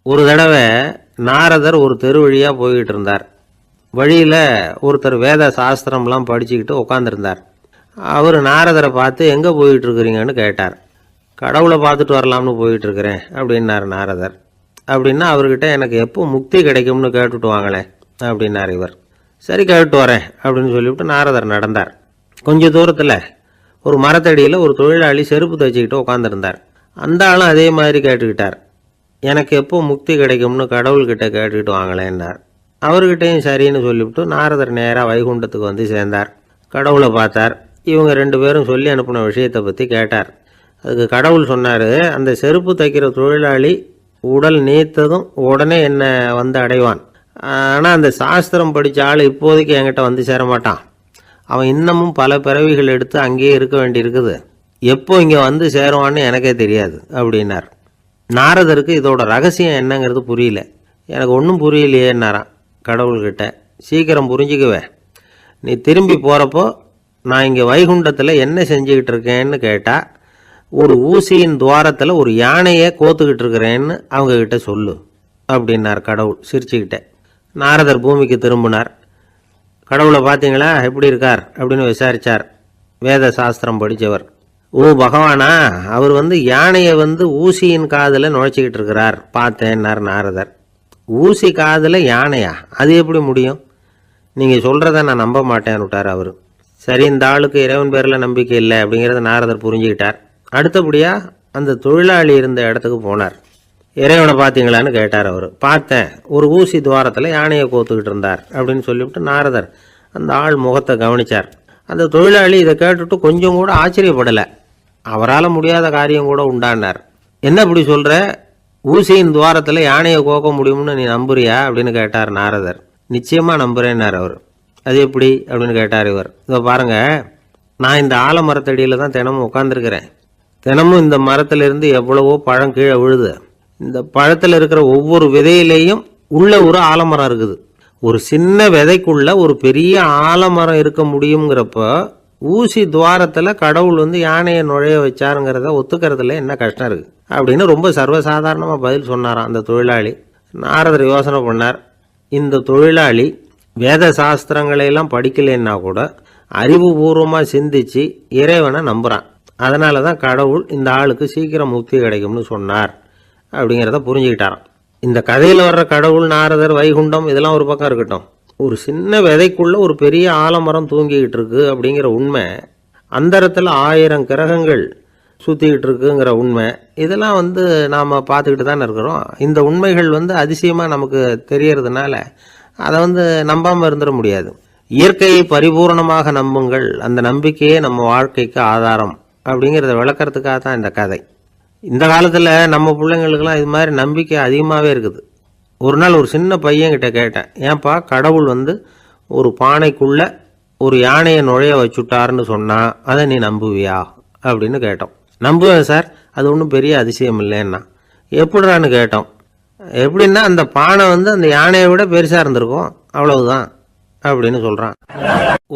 ஒரு தடவை நாரதர் ஒரு தெரு வழியாக போய்கிட்டு இருந்தார். வழியில் ஒருத்தர் வேத சாஸ்திரம்லாம் படிச்சுக்கிட்டு உட்காந்துருந்தார். அவர் நாரதரை பார்த்து எங்கே போயிட்டு இருக்கிறீங்கன்னு கேட்டார். கடவுளை பார்த்துட்டு வரலாம்னு போயிட்டு இருக்கிறேன் அப்படின்னார் நாரதர். அப்படின்னா அவர்கிட்ட எனக்கு எப்போ முக்தி கிடைக்கும்னு கேட்டுட்டு வாங்களேன் அப்படின்னார் இவர். சரி கேட்டு வரேன் அப்படின்னு சொல்லிவிட்டு நாரதர் நடந்தார். கொஞ்சம் தூரத்தில் ஒரு மரத்தடியில் ஒரு தொழிலாளி செருப்பு தைச்சிக்கிட்டு உட்காந்துருந்தார். அந்த ஆளும் அதே மாதிரி கேட்டுக்கிட்டார். எனக்கு எப்போ முக்தி கிடைக்கும்னு கடவுள்கிட்ட கேட்டுக்கிட்டு வாங்களேன்னார். அவர்கிட்டையும் சரின்னு சொல்லிவிட்டு நாரதர் நேராக வைகுண்டத்துக்கு வந்து சேர்ந்தார். கடவுளை பார்த்தார். இவங்க 2 பேரும் சொல்லி அனுப்பின விஷயத்தை பற்றி கேட்டார். அதுக்கு கடவுள் சொன்னார், அந்த செருப்பு தைக்கிற தொழிலாளி உடல் நீத்ததும் உடனே என்னை வந்து அடைவான். ஆனால் அந்த சாஸ்திரம் படித்த ஆள் இப்போதைக்கு என்கிட்ட வந்து சேரமாட்டான். அவன் இன்னமும் பல பிறவிகள் எடுத்து அங்கேயே இருக்க வேண்டியிருக்குது. எப்போ இங்கே வந்து சேருவான்னு எனக்கே தெரியாது அப்படின்னார். நாரதருக்கு இதோட ரகசியம் என்னங்கிறது புரியல. எனக்கு ஒன்றும் புரியலையேன்னாரான் கடவுள்கிட்ட. சீக்கிரம் புரிஞ்சுக்குவேன். நீ திரும்பி போகிறப்போ நான் இங்கே வைகுண்டத்தில் என்ன செஞ்சுக்கிட்டு இருக்கேன்னு கேட்டால், ஒரு ஊசியின் துவாரத்தில் ஒரு யானையை கோத்துக்கிட்டு இருக்கிறேன்னு அவங்கக்கிட்ட சொல்லு அப்படின்னார் கடவுள் சிரிச்சுக்கிட்டே. நாரதர் பூமிக்கு திரும்பினார். கடவுளை பார்த்தீங்களா, எப்படி இருக்கார் அப்படின்னு விசாரித்தார். வேத சாஸ்திரம் படித்தவர். ஓ பகவானா, அவர் யானையை ஊசியின் காதில் நுழைச்சிக்கிட்டு இருக்கிறார் பார்த்தேன்னார் நாரதர். ஊசி காதில் யானையா? அது எப்படி முடியும்? நீங்கள் சொல்கிறத நான் நம்ப மாட்டேன்னு விட்டார் அவர். சரி, இந்த ஆளுக்கு இறைவன் பேரில் நம்பிக்கை இல்லை அப்படிங்கிறத நாரதர் புரிஞ்சுக்கிட்டார். அடுத்தபடியாக அந்த தொழிலாளி இருந்த இடத்துக்கு போனார். இறைவனை பார்த்தீங்களான்னு கேட்டார் அவர். பார்த்தேன், ஒரு ஊசி துவாரத்தில் யானையை கோத்துக்கிட்டு இருந்தார் அப்படின்னு சொல்லிவிட்டு நாரதர் அந்த ஆள் முகத்தை கவனித்தார். அந்த தொழிலாளி இதை கேட்டுட்டு கொஞ்சம் கூட ஆச்சரியப்படலை. அவரால் முடியாத காரியம் கூட உண்டானார். என்ன இப்படி சொல்கிற? ஊசியின் துவாரத்தில் யானையை கோக்க முடியும்னு நீ நம்புறியா அப்படின்னு கேட்டார் நாரதர். நிச்சயமாக நம்புகிறேன்னார் அவர். அது எப்படி அப்படின்னு கேட்டார் இவர். இதை பாருங்கள், நான் இந்த ஆலமரத்தடியில் தான் தினமும் உட்காந்துருக்கிறேன். தினமும் இந்த மரத்திலிருந்து எவ்வளவோ பழம் கீழே விழுது. இந்த பழத்தில் இருக்கிற ஒவ்வொரு விதையிலேயும் உள்ள ஒரு ஆலமரம் இருக்குது. ஒரு சின்ன விதைக்குள்ள ஒரு பெரிய ஆலமரம் இருக்க முடியுங்கிறப்ப ஊசி துவாரத்தில் கடவுள் யானையை நுழைய வச்சாருங்கிறத ஒத்துக்கிறதுல என்ன கஷ்டம் இருக்குது அப்படின்னு ரொம்ப சர்வசாதாரணமாக பதில் சொன்னாராம் அந்த தொழிலாளி. நாரதர் யோசனை பண்ணார். இந்த தொழிலாளி வேத சாஸ்திரங்களையெல்லாம் படிக்கலைன்னா கூட அறிவுபூர்வமாக சிந்திச்சு இறைவனை நம்புகிறான். அதனால தான் கடவுள் இந்த ஆளுக்கு சீக்கிரம் முக்தி கிடைக்கும்னு சொன்னார் அப்படிங்கிறத புரிஞ்சுக்கிட்டாராம். இந்த கதையில் வர்ற கடவுள், நாரதர், வைகுண்டம் இதெல்லாம் ஒரு பக்கம் இருக்கட்டும், ஒரு சின்ன விதைக்குள்ள ஒரு பெரிய ஆலமரம் தூங்கிக்கிட்டு இருக்கு அப்படிங்கிற உண்மை, அந்தரத்தில் 1000 கிரகங்கள் சுற்றிக்கிட்டு இருக்குங்கிற உண்மை, இதெல்லாம் நாம் பார்த்துக்கிட்டு தானே இருக்கிறோம். இந்த உண்மைகள் அதிசயமாக நமக்கு தெரியறதுனால அதை நம்பாமல் இருந்துட முடியாது. இயற்கையை பரிபூர்ணமாக நம்புங்கள், அந்த நம்பிக்கையே நம்ம வாழ்க்கைக்கு ஆதாரம் அப்படிங்கிறத விளக்கறதுக்காக தான் இந்த கதை. இந்த காலத்தில் நம்ம பிள்ளைங்களுக்கெல்லாம் இது மாதிரி நம்பிக்கை அதிகமாகவே இருக்குது. ஒரு நாள் ஒரு சின்ன பையன்கிட்ட கேட்டேன், ஏன்பா கடவுள் ஒரு பானைக்குள்ளே ஒரு யானையை நுழைய வச்சுட்டாருன்னு சொன்னால் அதை நீ நம்புவியா அப்படின்னு கேட்டோம். நம்புவேன் சார், அது ஒன்றும் பெரிய அதிசயம் இல்லைன்னா. எப்படிறான்னு கேட்டோம். எப்படின்னா அந்த பானை அந்த யானையை விட பெருசாக இருந்திருக்கும், அவ்வளவுதான் அப்படின்னு சொல்கிறான்.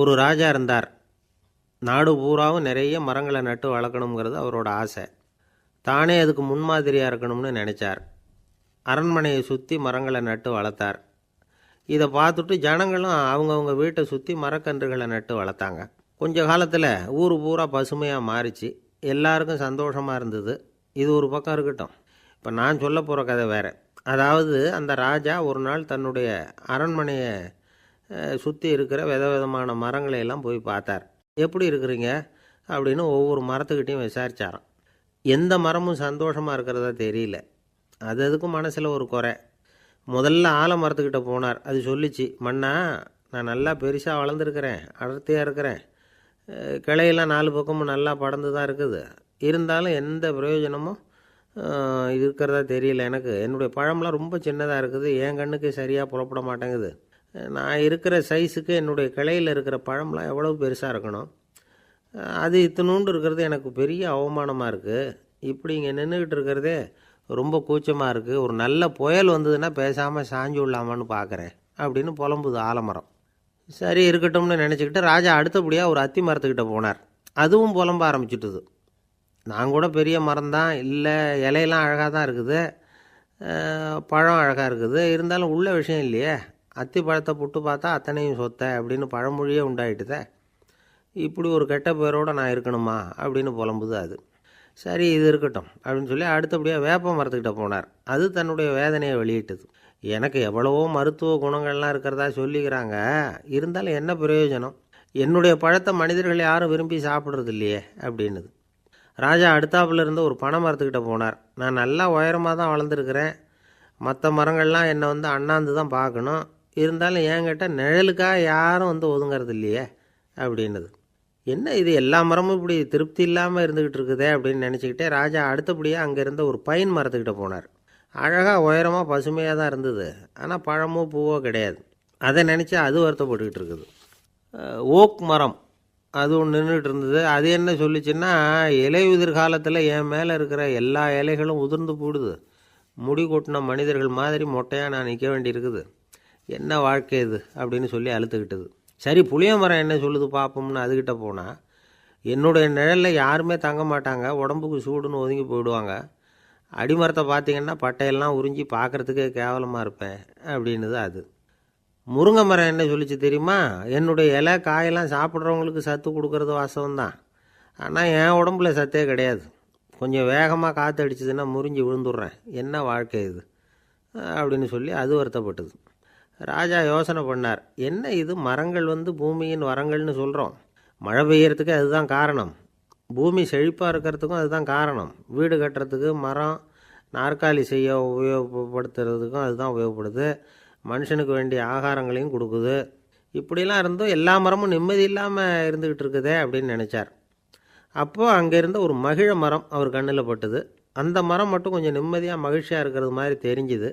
ஒரு ராஜா இருந்தார். நாடு பூராவும் நிறைய மரங்களை நட்டு வளர்க்கணுங்கிறது அவரோட ஆசை. தானே அதுக்கு முன்மாதிரியாக இருக்கணும்னு நினச்சார். அரண்மனையை சுற்றி மரங்களை நட்டு வளர்த்தார். இதை பார்த்துட்டு ஜனங்களும் அவங்கவுங்க வீட்டை சுற்றி மரக்கன்றுகளை நட்டு வளர்த்தாங்க. கொஞ்ச காலத்தில் ஊர் பூரா பசுமையாக மாறிச்சு. எல்லாருக்கும் சந்தோஷமாக இருந்தது. இது ஒரு பக்கம் இருக்கட்டும். இப்போ நான் சொல்ல போகிற கதை வேறு. அதாவது அந்த ராஜா ஒரு நாள் தன்னுடைய அரண்மனையை சுற்றி இருக்கிற விதவிதமான மரங்களையெல்லாம் போய் பார்த்தார். எப்படி இருக்கிறீங்க அப்படின்னு ஒவ்வொரு மரத்துக்கிட்டையும் விசாரித்தாராம். எந்த மரமும் சந்தோஷமாக இருக்கிறதா தெரியல. அது அதுக்கும் மனசில் ஒரு குறை. முதல்ல ஆலமரத்துக்கிட்ட போனார். அது சொல்லிச்சு, மண்ணா, நான் நல்லா பெருசாக வளர்ந்துருக்கிறேன், அடர்த்தியாக இருக்கிறேன், கிளையெல்லாம் 4 பக்கமும் நல்லா படர்ந்து தான் இருக்குது. இருந்தாலும் எந்த பிரயோஜனமும் இருக்கிறதா தெரியல எனக்கு. என்னுடைய பழம்லாம் ரொம்ப சின்னதாக இருக்குது, என் கண்ணுக்கு சரியாக புறப்பட மாட்டேங்குது. நான் இருக்கிற சைஸுக்கு என்னுடைய கிளையில் இருக்கிற பழம்லாம் எவ்வளோ பெருசாக இருக்கணும். அது இத்தினூண்டு இருக்கிறது எனக்கு பெரிய அவமானமாக இருக்குது. இப்படி இங்கே நின்றுக்கிட்டு இருக்கிறதே ரொம்ப கூச்சமாக இருக்குது. ஒரு நல்ல புயல் வந்ததுன்னா பேசாமல் சாஞ்சு விடலாமான்னு பார்க்குறேன் அப்படின்னு புலம்புது ஆலமரம். சரி இருக்கட்டும்னு நினச்சிக்கிட்டு ராஜா அடுத்தபடியாக ஒரு அத்தி மரத்துக்கிட்ட போனார். அதுவும் புலம்ப ஆரம்பிச்சுட்டுது. நான் கூட பெரிய மரம் தான், இல்லை இலையெல்லாம் அழகாக தான் இருக்குது, பழம் அழகாக இருக்குது, இருந்தாலும் உள்ள விஷயம் இல்லையே. அத்தி பழத்தை புட்டு பார்த்தா அத்தனையும் சொத்தை அப்படின்னு பழமொழியே உண்டாயிட்டுதே. இப்படி ஒரு கெட்ட பேரோடு நான் இருக்கணுமா அப்படின்னு புலம்புது அது. சரி, இது இருக்கட்டும் அப்படின்னு சொல்லி அடுத்தபடியாக வேப்ப மரத்துக்கிட்ட போனார். அது தன்னுடைய வேதனையை வெளியிட்டது. எனக்கு எவ்வளவோ மருத்துவ குணங்கள்லாம் இருக்கிறதா சொல்லிக்கிறாங்க, இருந்தாலும் என்ன பிரயோஜனம்? என்னுடைய பழத்தை மனிதர்கள் யாரும் விரும்பி சாப்பிட்றது இல்லையே அப்படின்னுது. ராஜா அடுத்தாப்புல இருந்த ஒரு பனை மரத்துக்கிட்ட போனார். நான் நல்லா உயரமாக தான் வளர்ந்துருக்கிறேன், மற்ற மரங்கள்லாம் என்னை அண்ணாந்து தான் பார்க்கணும், இருந்தாலும் என்கிட்ட நிழலுக்காக யாரும் ஒதுங்கிறது இல்லையே அப்படின்னுது. என்ன இது, எல்லா மரமும் இப்படி திருப்தி இல்லாமல் இருந்துக்கிட்டு இருக்குதே அப்படின்னு நினச்சிக்கிட்டே ராஜா அடுத்தபடியாக அங்கே இருந்த ஒரு பைன் மரத்துக்கிட்ட போனார். அழகாக உயரமாக பசுமையாக தான் இருந்தது, ஆனால் பழமோ பூவோ கிடையாது. அதை நினச்சி அது வருத்தப்பட்டுக்கிட்டு இருக்குது. ஓக் மரம் அது ஒன்று நின்றுட்டு இருந்தது. அது என்ன சொல்லிச்சுன்னா, இலை உதிர் காலத்தில் என் மேலே இருக்கிற எல்லா இலைகளும் உதிர்ந்து போடுது, முடி கொட்டின மனிதர்கள் மாதிரி மொட்டையாக நான் நிற்க வேண்டியிருக்குது, என்ன வாழ்க்கை இது அப்படின்னு சொல்லி அழுத்துக்கிட்டது. சரி, புளிய மரம் என்ன சொல்லுது பார்ப்போம்னு அதுக்கிட்ட போனால், என்னுடைய நிழலில் யாருமே தங்க மாட்டாங்க, உடம்புக்கு சூடுன்னு ஒதுங்கி போயிடுவாங்க, அடிமரத்தை பார்த்திங்கன்னா பட்டையெல்லாம் உறிஞ்சி பார்க்குறதுக்கே கேவலமாக இருப்பேன் அப்படின்னுது அது. முருங்கை மரம் என்ன சொல்லிச்சு தெரியுமா, என்னுடைய இலை காயெல்லாம் சாப்பிட்றவங்களுக்கு சத்து கொடுக்கறது வாசம்தான், ஆனால் என் உடம்புல சத்தே கிடையாது, கொஞ்சம் வேகமாக காற்று அடிச்சதுன்னா முறிஞ்சி விழுந்துடுறேன், என்ன வாழ்க்கை இது அப்படின்னு சொல்லி அது வருத்தப்பட்டது. ராஜா யோசனை பண்ணார். என்ன இது, மரங்கள் பூமியின் வரங்கள்னு சொல்கிறோம், மழை பெய்யறதுக்கு அதுதான் காரணம், பூமி செழிப்பாக இருக்கிறதுக்கும் அதுதான் காரணம், வீடு கட்டுறதுக்கு மரம், நாற்காலி செய்ய உபயோகப்படுத்துறதுக்கும் அதுதான் உபயோகப்படுது, மனுஷனுக்கு வேண்டிய ஆகாரங்களையும் கொடுக்குது, இப்படிலாம் இருந்தும் எல்லா மரமும் நிம்மதி இல்லாமல் இருந்துக்கிட்டு இருக்குதே அப்படின்னு நினச்சார். அப்போது அங்கே இருந்த ஒரு மகிழ மரம் அவர் கண்ணில் பட்டுது. அந்த மரம் மட்டும் கொஞ்சம் நிம்மதியாக மகிழ்ச்சியாக இருக்கிறது மாதிரி தெரிஞ்சுது.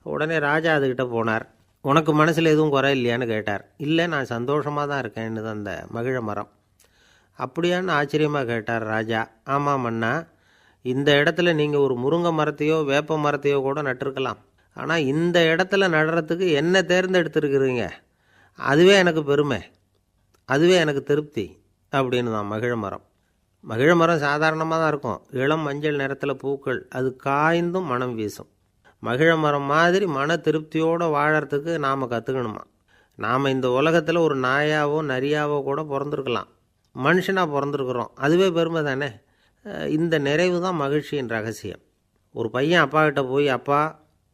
உடனே ராஜா அதுக்கிட்ட போனார். உனக்கு மனசில் எதுவும் குறை இல்லையான்னு கேட்டார். இல்லை, நான் சந்தோஷமாக தான் இருக்கேன்னு அந்த மகிழ மரம். அப்படியான்னு ஆச்சரியமாக கேட்டார் ராஜா. ஆமாம் அண்ணா, இந்த இடத்துல நீங்கள் ஒரு முருங்கை மரத்தையோ வேப்ப மரத்தையோ கூட நட்டிருக்கலாம், ஆனால் இந்த இடத்துல நடுறதுக்கு என்ன தேர்ந்தெடுத்துருக்குறீங்க, அதுவே எனக்கு பெருமை, அதுவே எனக்கு திருப்தி அப்படின்னு தான் மகிழ மரம். மகிழ மரம் சாதாரணமாக தான் இருக்கும், இளம் மஞ்சள் நிறத்தில் பூக்கள், அது காய்ந்தும் மனம் வீசும். மகிழ மரம் மாதிரி மன திருப்தியோடு வாழறதுக்கு நாம் கற்றுக்கணுமா. நாம் இந்த உலகத்தில் ஒரு நாயாவோ நரியாவோ கூட பிறந்திருக்கலாம், மனுஷனாக பிறந்திருக்கிறோம், அதுவே பெருமை தானே. இந்த நிறைவு தான் மகிழ்ச்சியின் ரகசியம். ஒரு பையன் அப்பா கிட்ட போய், அப்பா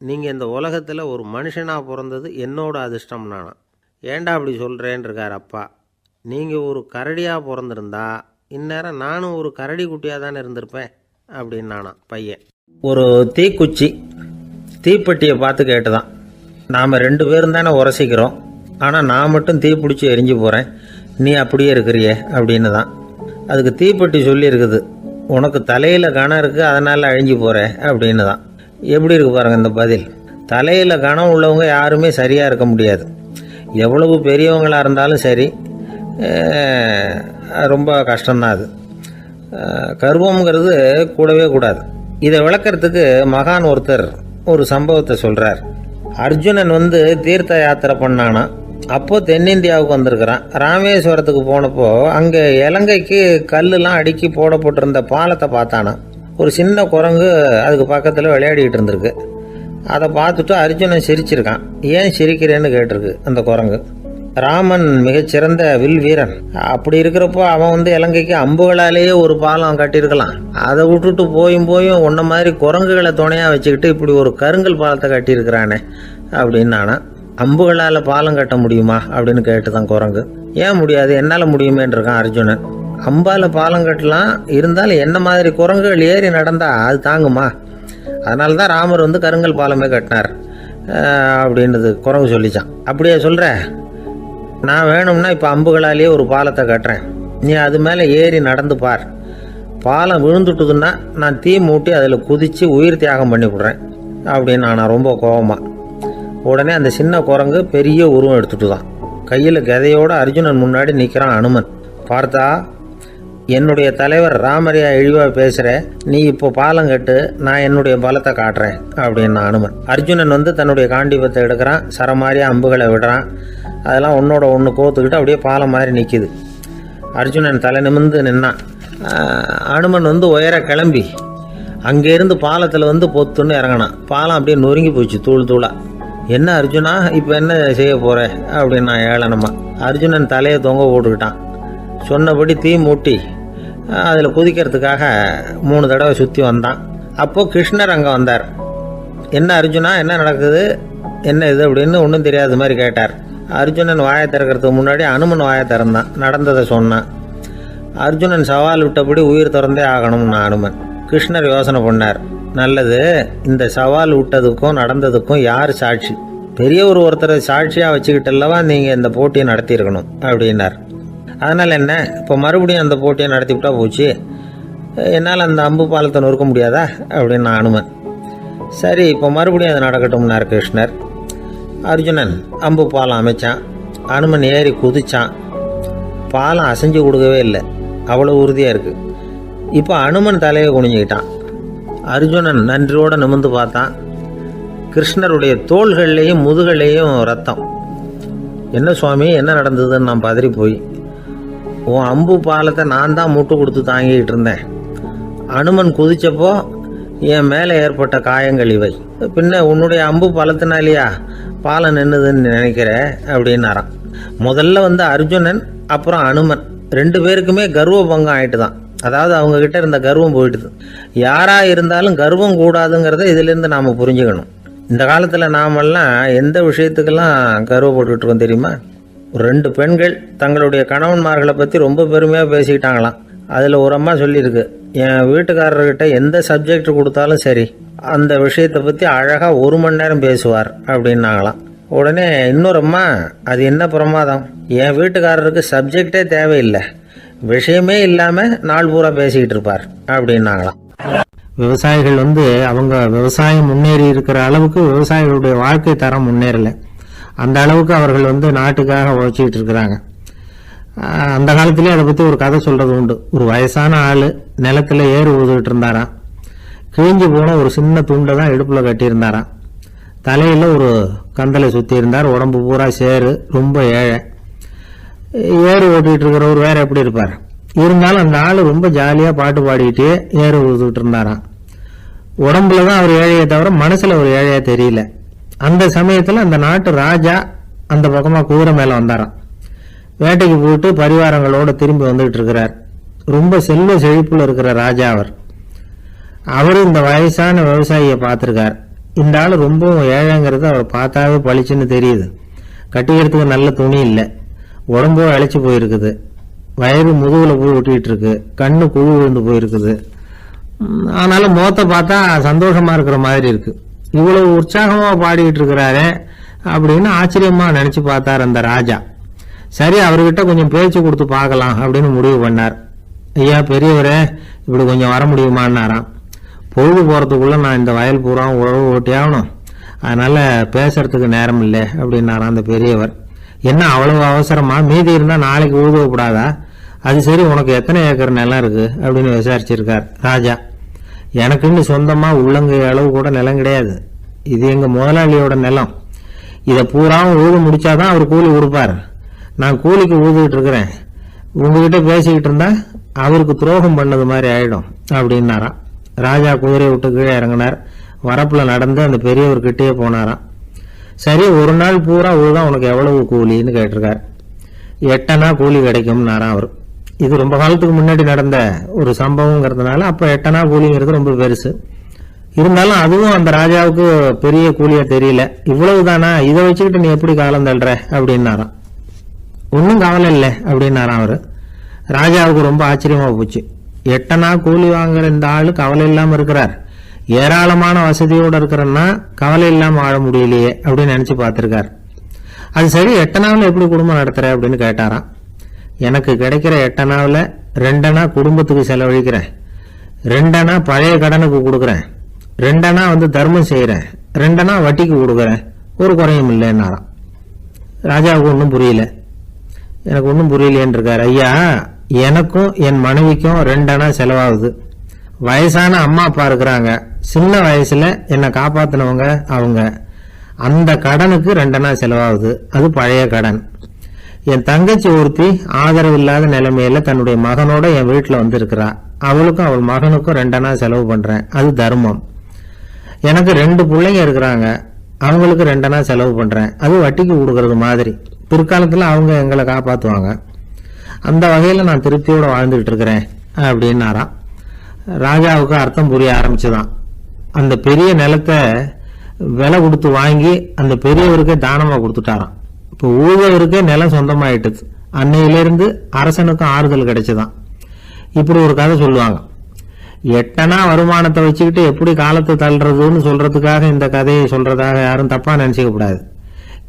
நீங்கள் இந்த உலகத்தில் ஒரு மனுஷனாக பிறந்தது என்னோட அதிர்ஷ்டம் நானா. ஏண்டா அப்படி சொல்கிறேன்னு இருக்கார் அப்பா. நீங்கள் ஒரு கரடியாக பிறந்திருந்தா இந்நேரம் நானும் ஒரு கரடி குட்டியாக தானே இருந்திருப்பேன் அப்படின்னு நானா பையன். ஒரு தீக்குச்சி தீப்பெட்டியை பார்த்து கேட்டுதான், நாம் 2 பேரும் தானே உரசிக்கிறோம், ஆனால் நான் மட்டும் தீ பிடிச்சி எரிஞ்சு போகிறேன், நீ அப்படியே இருக்கிறியே அப்படின்னு தான். அதுக்கு தீப்பெட்டி சொல்லியிருக்குது, உனக்கு தலையில் கணம் இருக்குது அதனால் அழிஞ்சு போகிற அப்படின்னு தான். எப்படி இருக்கு பாருங்கள் இந்த பதில். தலையில் கணம் உள்ளவங்க யாருமே சரியாக இருக்க முடியாது, எவ்வளவு பெரியவங்களாக இருந்தாலும் சரி, ரொம்ப கஷ்டம்தான் அது. கர்வம்ங்கிறது கூடவே கூடாது. இதை விளக்கிறதுக்கு மகான் ஒருத்தர் ஒரு சம்பவத்தை சொல்கிறார். அர்ஜுனன் தீர்த்த யாத்திரை பண்ணானா, அப்போது தென்னிந்தியாவுக்கு வந்திருக்கிறான். ராமேஸ்வரத்துக்கு போனப்போ அங்கே இலங்கைக்கு கல்லுலாம் அடுக்கி போடப்பட்டிருந்த பாலத்தை பார்த்தானா. ஒரு சின்ன குரங்கு அதுக்கு பக்கத்தில் விளையாடிக்கிட்டு இருந்திருக்கு. அதை பார்த்துட்டு அர்ஜுனன் சிரிச்சிருக்கான். ஏன் சிரிக்கிறேன்னு கேட்டிருக்கு அந்த குரங்கு. ராமன் மிகச்சிறந்த வில் வீரன், அப்படி இருக்கிறப்போ அவன் இலங்கைக்கு அம்புகளாலேயே ஒரு பாலம் கட்டியிருக்கலாம், அதை விட்டுட்டு போயும் உன்ன மாதிரி குரங்குகளை துணையாக வச்சுக்கிட்டு இப்படி ஒரு கருங்கல் பாலத்தை கட்டியிருக்கிறானே அப்படின்னு நானா. அம்புகளால் பாலம் கட்ட முடியுமா அப்படின்னு கேட்டுதான் குரங்கு. ஏன் முடியாது, என்னால் முடியுமேன்னு இருக்கான் அர்ஜுனன். அம்பால் பாலம் கட்டலாம், இருந்தாலும் என்ன மாதிரி குரங்குகள் ஏறி நடந்தா அது தாங்குமா, அதனால தான் ராமர் கருங்கல் பாலமே கட்டினார் அப்படின்றது குரங்கு சொல்லிச்சான். அப்படியே சொல்கிற, நான் வேணும்னா இப்போ அம்புகளாலேயே ஒரு பாலத்தை கட்டுறேன், நீ அது மேலே ஏறி நடந்து பார், பாலம் விழுந்துட்டுதுன்னா நான் தீ மூட்டி அதில் குதித்து உயிர் தியாகம் பண்ணி விட்றேன் அப்படின்னு நான் ரொம்ப கோபமாக. உடனே அந்த சின்ன குரங்கு பெரிய உருவம் எடுத்துட்டு தான் கையில் கதையோடு அர்ஜுனன் முன்னாடி நிற்கிறான் அனுமன். பார்த்தா, என்னுடைய தலைவர் ராமரையா இழிவாக பேசுகிற, நீ இப்போ பாலம் கட்டு, நான் என்னுடைய பலத்தை காட்டுறேன் அப்படின்னு அனுமன். அர்ஜுனன் தன்னுடைய காண்டிபத்தை எடுக்கிறான், சரமாரியா அம்புகளை விடுறான், அதெல்லாம் ஒன்றோட ஒன்று கோத்துக்கிட்டு அப்படியே பாலம் மாதிரி நிற்கிது. அர்ஜுனன் தலை நிமிர்ந்து நின்னான். அனுமன் உயர கிளம்பி அங்கேருந்து பாலத்தில் வந்து பொத்துன்னு இறங்கினான். பாலம் அப்படியே நொறுங்கி போச்சு தூள் தூளாக. என்ன அர்ஜுனா, இப்போ என்ன செய்ய போகிற அப்படின்னா ஏளனமா. அர்ஜுனன் தலையை தொங்க போட்டுக்கிட்டான். சொன்னபடி தீ மூட்டி அதில் குதிக்கிறதுக்காக 3 தடவை சுற்றி வந்தான். அப்போது கிருஷ்ணர் அங்கே வந்தார். என்ன அர்ஜுனா, என்ன நடக்குது, என்ன இது அப்படின்னு ஒன்றும் தெரியாத மாதிரி கேட்டார். அர்ஜுனன் வாயை திறக்கிறதுக்கு முன்னாடி அனுமன் வாயை திறந்தான், நடந்ததை சொன்னான். அர்ஜுனன் சவால் விட்டபடி உயிர் திறந்தே ஆகணும்னு அனுமன். கிருஷ்ணர் யோசனை பண்ணார். நல்லது, இந்த சவால் விட்டதுக்கும் நடந்ததுக்கும் யார் சாட்சி? பெரியவர் ஒருத்தரை சாட்சியாக வச்சுக்கிட்டல்லவா நீங்கள் இந்த போட்டியை நடத்தியிருக்கணும் அப்படின்னார். அதனால் என்ன, இப்போ மறுபடியும் அந்த போட்டியை நடத்திவிட்டா போச்சு, என்னால் அந்த அம்பு பாலத்தை நொறுக்க முடியாதா அப்படின்னு அனுமன். சரி, இப்போ மறுபடியும் அது நடக்கட்டும்னார் கிருஷ்ணர். அர்ஜுனன் அம்பு பாலம் அமைச்சான். அனுமன் ஏறி குதிச்சான். பாலம் அசைஞ்சு கொடுக்கவே இல்லை, அவ்வளோ உறுதியாக இருக்குது. இப்போ அனுமன் தலையை குனிஞ்சிக்கிட்டான். அர்ஜுனன் நன்றியோடு நிமிர்ந்து பார்த்தான். கிருஷ்ணருடைய தோள்கள்லேயும் முதுகள்லேயும் ரத்தம். என்ன சுவாமி, என்ன நடந்ததுன்னு நான் பதறி போய், உன் அம்பு பாலத்தை நான் தான் முட்டு கொடுத்து தாங்கிக்கிட்டு இருந்தேன். அனுமன் குதிச்சப்போ என் மேலே ஏற்பட்ட காயங்கள் இவை. பின்ன உன்னுடைய அம்பு பாலத்தினாலேயா பாலம் நின்றுதுன்னு நினைக்கிற அப்படின்னாராம். முதல்ல வந்து அர்ஜுனன், அப்புறம் அனுமன் 2 பேருக்குமே கர்வ பங்கம் ஆயிட்டு தான். அதாவது அவங்கக்கிட்ட இருந்த கர்வம் போயிட்டுது. யாராக இருந்தாலும் கர்வம் கூடாதுங்கிறத இதிலேருந்து நாம் புரிஞ்சுக்கணும். இந்த காலத்தில் நாமெல்லாம் எந்த விஷயத்துக்கெல்லாம் கர்வப்பட்டுக்கிட்டு இருக்கோம் தெரியுமா? 2 பெண்கள் தங்களுடைய கணவன்மார்களை பற்றி ரொம்ப பெருமையாக பேசிக்கிட்டாங்களாம். அதில் ஒரு அம்மா சொல்லியிருக்கு, என் வீட்டுக்காரர்கிட்ட எந்த சப்ஜெக்ட் கொடுத்தாலும் சரி அந்த விஷயத்தை பற்றி அழகாக 1 மணி நேரம் பேசுவார் அப்படின்னாங்களாம். உடனே இன்னொரு அம்மா, அது என்ன பிரமாதம், என் வீட்டுக்காரருக்கு சப்ஜெக்டே தேவையில்லை, விஷயமே இல்லாமல் நாள் பூரா பேசிக்கிட்டு இருப்பார் அப்படின்னாங்களாம். விவசாயிகள் வந்து அவங்க விவசாயம் முன்னேறி இருக்கிற அளவுக்கு விவசாயிகளுடைய வாழ்க்கை தரம் முன்னேறலை. அந்த அளவுக்கு அவர்கள் வந்து நாட்டுக்காக உழைச்சிக்கிட்டு இருக்கிறாங்க. அந்த காலத்திலே அதை பற்றி ஒரு கதை சொல்கிறது உண்டு. ஒரு வயசான ஆள் நிலத்தில் ஏறு ஊதுகிட்டு இருந்தாராம். கிழிஞ்சு போன ஒரு சின்ன துண்டை தான் இடுப்பில் கட்டியிருந்தாராம். தலையில் ஒரு கந்தலை சுற்றி இருந்தார். உடம்பு பூரா சேரு, ரொம்ப ஏழை. ஏறு ஓட்டிகிட்டு இருக்கிறவர் வேறு எப்படி இருப்பார்? இருந்தாலும் அந்த ஆள் ரொம்ப ஜாலியாக பாட்டு பாடிக்கிட்டே ஏறு ஊதுகிட்டு இருந்தாராம். உடம்புல தான் அவர் ஏழையை தவிர மனசில் ஒரு ஏழையாக தெரியல. அந்த சமயத்தில் அந்த நாட்டு ராஜா அந்த பக்கமாக குதிரை மேலே வந்தாராம். வேட்டைக்கு போயிட்டு பரிவாரங்களோடு திரும்பி வந்துகிட்டு இருக்கிறார். ரொம்ப செல்வ செழிப்புல இருக்கிற ராஜா அவர் இந்த வயசான விவசாயியை பார்த்துருக்கார். இந்த ஆள் ரொம்பவும் ஏழைங்கிறது அவர் பார்த்தாவே பளிச்சுன்னு தெரியுது. கட்டிக்கிறதுக்கு நல்ல துணி இல்லை, உடம்போ இழைச்சி போயிருக்குது, வயிறு முதுகுல போய் ஒட்டிகிட்டு இருக்கு, கண்ணு குழு விழுந்து போயிருக்குது. ஆனாலும் முகத்தை பார்த்தா சந்தோஷமா இருக்கிற மாதிரி இருக்கு. இவ்வளவு உற்சாகமா பாடிக்கிட்டு இருக்கிறாரே அப்படின்னு ஆச்சரியமா நினைச்சு பார்த்தார் அந்த ராஜா. சரி, அவர்கிட்ட கொஞ்சம் பேச்சு கொடுத்து பார்க்கலாம் அப்படின்னு முடிவு பண்ணார். ஐயா பெரியவரே, இப்படி கொஞ்சம் வர முடியுமான்னாராம். பொழுது போகிறதுக்குள்ளே நான் இந்த வயல் பூரா உழவு ஓட்டி ஆகணும், அதனால் பேசுறதுக்கு நேரம் இல்லை அப்படின்னாராம் அந்த பெரியவர். என்ன அவ்வளவு அவசரமா, மீதி இருந்தால் நாளைக்கு உழுதப்படாதா? அது சரி, உனக்கு எத்தனை ஏக்கர் நிலம் இருக்குது அப்படின்னு விசாரிச்சிருக்கார் ராஜா. எனக்குன்னு சொந்தமாக உள்ளங்கை அளவு கூட நிலம் கிடையாது. இது எங்கள் முதலாளியோட நிலம். இதை பூராவும் உழுது முடிச்சாதான் அவர் கூலி கொடுப்பார். நான் கூலிக்கு ஊதுகிட்டு இருக்கிறேன். உங்ககிட்ட பேசிக்கிட்டு இருந்தா அவருக்கு துரோகம் பண்ணது மாதிரி ஆயிடும் அப்படின்னாராம். ராஜா குதிரை விட்டு கீழே இறங்கினார். வரப்புல நடந்து அந்த பெரியவர்கிட்டயே போனாராம். சரி, ஒரு நாள் பூரா உழுதான் உனக்கு எவ்வளவு கூலின்னு கேட்டிருக்கார். 8 அணா கூலி கிடைக்கும்னாராம் அவர். இது ரொம்ப காலத்துக்கு முன்னாடி நடந்த ஒரு சம்பவங்கிறதுனால அப்போ 8 அணா கூலிங்கிறது ரொம்ப பெருசு. இருந்தாலும் அதுவும் அந்த ராஜாவுக்கு பெரிய கூலியா தெரியல. இவ்வளவுதானா, இதை வச்சுக்கிட்டு நீ எப்படி காலம் தள்ளுற அப்படின்னாராம். ஒன்றும் கவலை இல்லை அப்படின்னாராம் அவர். ராஜாவுக்கு ரொம்ப ஆச்சரியமா போச்சு. 8 அணா கூலி வாங்குற இந்த ஆளு கவலை இல்லாமல் இருக்கிறார், ஏராளமான வசதியோடு இருக்கிறன்னா கவலை இல்லாமல் வாழ முடியலையே அப்படின்னு நினைச்சு பார்த்துருக்கார். அது சரி, 8 அணாவில் எப்படி குடும்பம் நடத்துற அப்படின்னு கேட்டாராம். எனக்கு கிடைக்கிற 8 அணாவில் 2 அணா குடும்பத்துக்கு செலவழிக்கிறேன், 2 அணா பழைய கடனுக்கு கொடுக்குறேன், 2 அணா தர்மம் செய்கிறேன், 2 அணா வட்டிக்கு கொடுக்குறேன், ஒரு குறையும் இல்லைன்னாராம். ராஜாவுக்கு ஒன்றும் புரியல. எனக்கு ஒன்றும் புரியலேன்னு இருக்கார். ஐயா, எனக்கும் என் மனைவிக்கும் 2 அணா செலவாகுது. வயசான அம்மா அப்பா இருக்கிறாங்க, சின்ன வயசுல என்னை காப்பாத்தினவங்க அவங்க. அந்த கடனுக்கு 2 அணா செலவாகுது, அது பழைய கடன். என் தங்கச்சி ஒருத்தி ஆதரவு இல்லாத நிலைமையில தன்னுடைய மகனோட என் வீட்டில் வந்து இருக்கிறா. அவளுக்கும் அவள் மகனுக்கும் 2 அணா செலவு பண்றேன், அது தர்மம். எனக்கு 2 பிள்ளைங்க இருக்கிறாங்க, அவங்களுக்கு 2 அணா செலவு பண்றேன், அது வட்டிக்கு கொடுக்கறது மாதிரி. பிற்காலத்துல அவங்க எங்களை காப்பாற்றுவாங்க. அந்த வகையில நான் திருப்தியோட வாழ்ந்துகிட்டு இருக்கிறேன் அப்படின்னாராம். ராஜாவுக்கு அர்த்தம் புரிய ஆரம்பிச்சுதான். அந்த பெரிய நிலத்தை விலை கொடுத்து வாங்கி அந்த பெரியவருக்கே தானமா கொடுத்துட்டாராம். இப்போ ஊழவருக்கே நிலம் சொந்தமாயிட்டுது. அன்னையிலிருந்து அரசனுக்கும் ஆறுதல் கிடைச்சுதான். இப்படி ஒரு கதை சொல்லுவாங்க. 8 அணா வருமானத்தை வச்சுக்கிட்டு எப்படி காலத்தை தள்ளுறதுன்னு சொல்றதுக்காக இந்த கதையை சொல்றதாக யாரும் தப்பா நினைச்சுக்க கூடாது.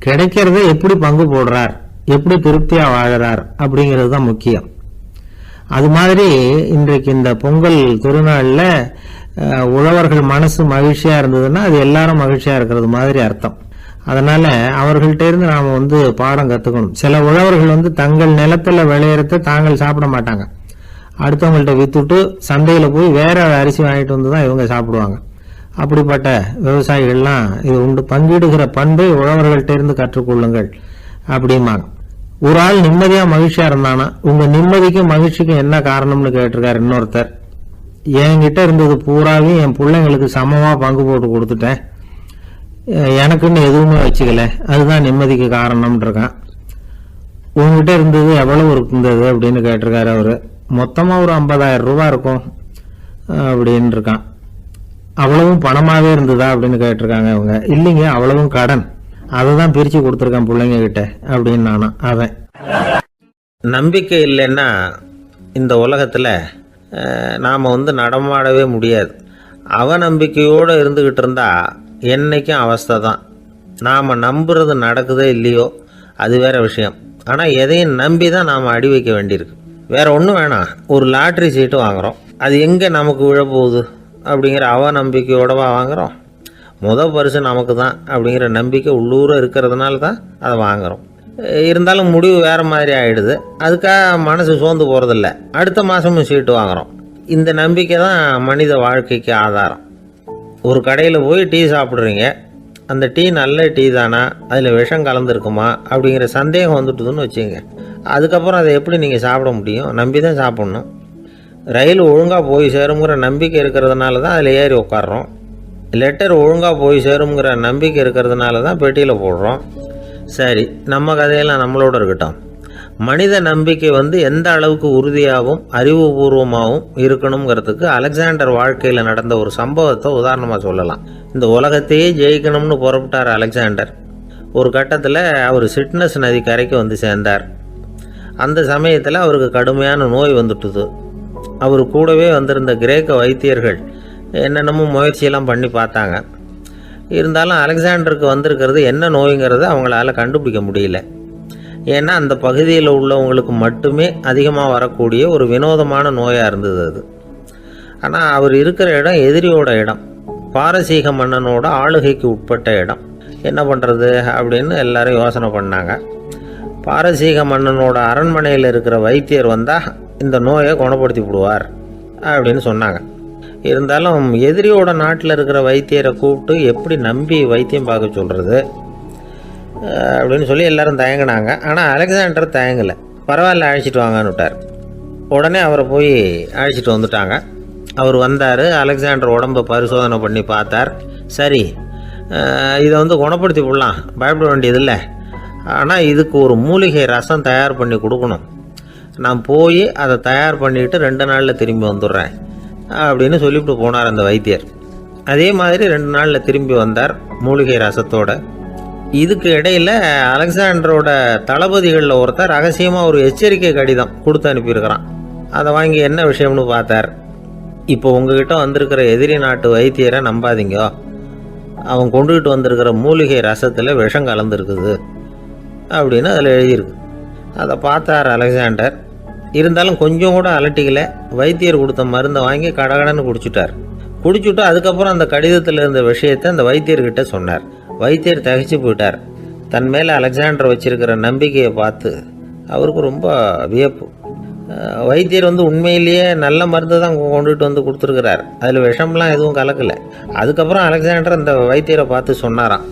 கிடைக்கிறத எப்படி பங்கு போடுறார், எப்படி திருப்தியா வாழறார் அப்படிங்கிறது தான் முக்கியம். அது மாதிரி இன்றைக்கு இந்த பொங்கல் திருநாள்ல உழவர்கள் மனசு மகிழ்ச்சியா இருந்ததுன்னா அது எல்லாரும் மகிழ்ச்சியா இருக்கிறது மாதிரி அர்த்தம். அதனால அவர்கள்ட்ட இருந்து நாம பாடம் கத்துக்கணும். சில உழவர்கள் தங்கள் நிலத்துல விளையறத தாங்கள் சாப்பிட மாட்டாங்க, அடுத்தவங்கள்ட்ட வித்துட்டு சந்தையில போய் வேற அரிசி வாங்கிட்டு வந்து தான் இவங்க சாப்பிடுவாங்க. அப்படிப்பட்ட விவசாயிகள்லாம் இது உண்டு. பங்கிடுகிற பண்பை உழவர்கள்ட்ட இருந்து கற்றுக்கொள்ளுங்கள் அப்படிம்பாங்க. ஒரு ஆள் நிம்மதியா மகிழ்ச்சியா இருந்தானா, உங்க நிம்மதிக்கும் மகிழ்ச்சிக்கும் என்ன காரணம்னு கேட்டிருக்காரு இன்னொருத்தர். என்கிட்ட இருந்தது பூராவையும் என் பிள்ளைங்களுக்கு சமமா பங்கு போட்டு கொடுத்துட்டேன், எனக்குன்னு எதுவுமே வச்சுக்கல, அதுதான் நிம்மதிக்கு காரணம்னு இருக்கான். உங்ககிட்ட இருந்தது எவ்வளவு இருந்தது அப்படின்னு கேட்டிருக்காரு அவரு. மொத்தமா ஒரு 50,000 ரூபாய் இருக்கும் அப்படின்னு இருக்கான். அவ்வளவும் பணமாவே இருந்ததா அப்படின்னு கேட்டிருக்காங்க அவங்க. இல்லைங்க, அவ்வளவும் கடன், அதை தான் பிரிச்சு கொடுத்துருக்கேன் பிள்ளைங்க கிட்ட அப்படின்னு நானா. அவன் நம்பிக்கை இல்லைன்னா இந்த உலகத்துல நாம நடமாடவே முடியாது. அவநம்பிக்கையோடு இருந்துகிட்டு இருந்தா என்னைக்கும் அவஸ்தை தான். நாம நம்புறது நடக்குதோ இல்லையோ அது வேற விஷயம். ஆனா எதையும் நம்பி தான் நாம அடி வைக்க வேண்டியிருக்கு. வேற ஒன்றும் வேணாம், ஒரு லாட்ரி சீட்டு வாங்குறோம், அது எங்க நமக்கு விழப்போகுது அப்படிங்கிற அவநம்பிக்கையோடவா வாங்குறோம். பரிசு நமக்கு தான் அப்படிங்கிற நம்பிக்கை உள்ளூர இருக்கிறதுனால தான் அதை வாங்குறோம். இருந்தாலும் முடிவு வேற மாதிரி ஆயிடுது. அதுக்காக மனசு சோர்ந்து போறதில்ல, அடுத்த மாசமும் சீட்டு வாங்குறோம். இந்த நம்பிக்கை தான் மனித வாழ்க்கைக்கு ஆதாரம். ஒரு கடையில் போய் டீ சாப்பிட்றீங்க, அந்த டீ நல்ல டீ தானா, அதில் விஷம் கலந்துருக்குமா அப்படிங்கிற சந்தேகம் வந்துட்டுதுன்னு வச்சுங்க. அதுக்கப்புறம் அதை எப்படி நீங்கள் சாப்பிட முடியும்? நம்பி தான் சாப்பிட்ணும். ரயில் ஒழுங்காக போய் சேருங்கிற நம்பிக்கை இருக்கிறதுனால தான் அதில் ஏறி உட்காடுறோம். லெட்டர் ஒழுங்காக போய் சேருங்கிற நம்பிக்கை இருக்கிறதுனால தான் பெட்டியில் போடுறோம். சரி, நம்ம கதையெல்லாம் நம்மளோட இருக்கட்டும். மனித நம்பிக்கை எந்த அளவுக்கு உறுதியாகவும் அறிவுபூர்வமாகவும் இருக்கணுங்கிறதுக்கு அலெக்சாண்டர் வாழ்க்கையில் நடந்த ஒரு சம்பவத்தை உதாரணமாக சொல்லலாம். இந்த உலகத்தையே ஜெயிக்கணும்னு புறப்பட்டார் அலெக்சாண்டர். ஒரு கட்டத்தில் அவர் சிட்னஸ் நதி கரைக்கு சேர்ந்தார். அந்த சமயத்தில் அவருக்கு கடுமையான நோய் வந்துட்டுது. அவர் கூடவே வந்திருந்த கிரேக்க வைத்தியர்கள் என்னென்னமோ முயற்சியெல்லாம் பண்ணி பார்த்தாங்க. இருந்தாலும் அலெக்சாண்டருக்கு வந்திருக்கிறது என்ன நோய்ங்கிறத அவங்களால கண்டுபிடிக்க முடியல. ஏன்னா அந்த பகுதியில் உள்ளவங்களுக்கு மட்டுமே அதிகமாக வரக்கூடிய ஒரு வினோதமான நோயாக இருந்தது அது. ஆனால் அவர் இருக்கிற இடம் எதிரியோட இடம், பாரசீக மன்னனோட ஆளுகைக்கு உட்பட்ட இடம். என்ன பண்ணுறது அப்படின்னு எல்லாரும் யோசனை பண்ணாங்க. பாரசீக மன்னனோட அரண்மனையில் இருக்கிற வைத்தியர் வந்தால் இந்த நோயை குணப்படுத்தி விடுவார் அப்படின்னு சொன்னாங்க. இருந்தாலும் எதிரியோட நாட்டில் இருக்கிற வைத்தியரை கூப்பிட்டு எப்படி நம்பி வைத்தியம் பார்க்க சொல்கிறது அப்படின்னு சொல்லி எல்லாரும் தயங்கினாங்க. ஆனால் அலெக்சாண்டர் தயங்கலை. பரவாயில்ல, அழைச்சிட்டு வாங்கன்னு விட்டார். உடனே அவரை போய் அழைச்சிட்டு வந்துட்டாங்க. அவர் வந்தார். அலெக்சாண்டர் உடம்பை பரிசோதனை பண்ணி பார்த்தார். சரி, இதை குணப்படுத்தி விடலாம், பயப்பட வேண்டியதில்லை. ஆனால் இதுக்கு ஒரு மூலிகை ரசம் தயார் பண்ணி கொடுக்கணும். நான் போய் அதை தயார் பண்ணிவிட்டு 2 நாளில் திரும்பி வந்துடுறேன் அப்படின்னு சொல்லிவிட்டு போனார் அந்த வைத்தியர். அதே மாதிரி 2 நாளில் திரும்பி வந்தார் மூலிகை ரசத்தோட. இதுக்கு இடையில் அலெக்சாண்டரோட தளபதிகளில் ஒருத்தர் ரகசியமாக ஒரு எச்சரிக்கை கடிதம் கொடுத்து அனுப்பியிருக்கிறான். அதை வாங்கி என்ன விஷயம்னு பார்த்தார். இப்போ உங்ககிட்ட வந்திருக்கிற எதிரி நாட்டு வைத்தியரை நம்பாதீங்க, அவன் கொண்டுகிட்டு வந்திருக்கிற மூலிகை ரசத்தில் விஷம் கலந்துருக்குது அப்படின்னு அதில் எழுதியிருக்கு. அதை பார்த்தார் அலெக்சாண்டர். இருந்தாலும் கொஞ்சம் கூட அலட்டிக்கல. வைத்தியர் கொடுத்த மருந்தை வாங்கி கடகடன்னு குடிச்சுட்டு அதுக்கப்புறம் அந்த கடிதத்தில் இருந்த விஷயத்தை அந்த வைத்தியர்கிட்ட சொன்னார். வைத்தியர் தகைச்சு போயிட்டார். தன் மேலே அலெக்சாண்டர் வச்சிருக்கிற நம்பிக்கையை பார்த்து அவருக்கு ரொம்ப வியப்பு. வைத்தியர் உண்மையிலேயே நல்ல மருந்து தான் கொண்டுட்டு கொடுத்துருக்கிறார், அதில் விஷம்லாம் எதுவும் கலக்கலை. அதுக்கப்புறம் அலெக்சாண்டர் அந்த வைத்தியரை பார்த்து சொன்னாராம்,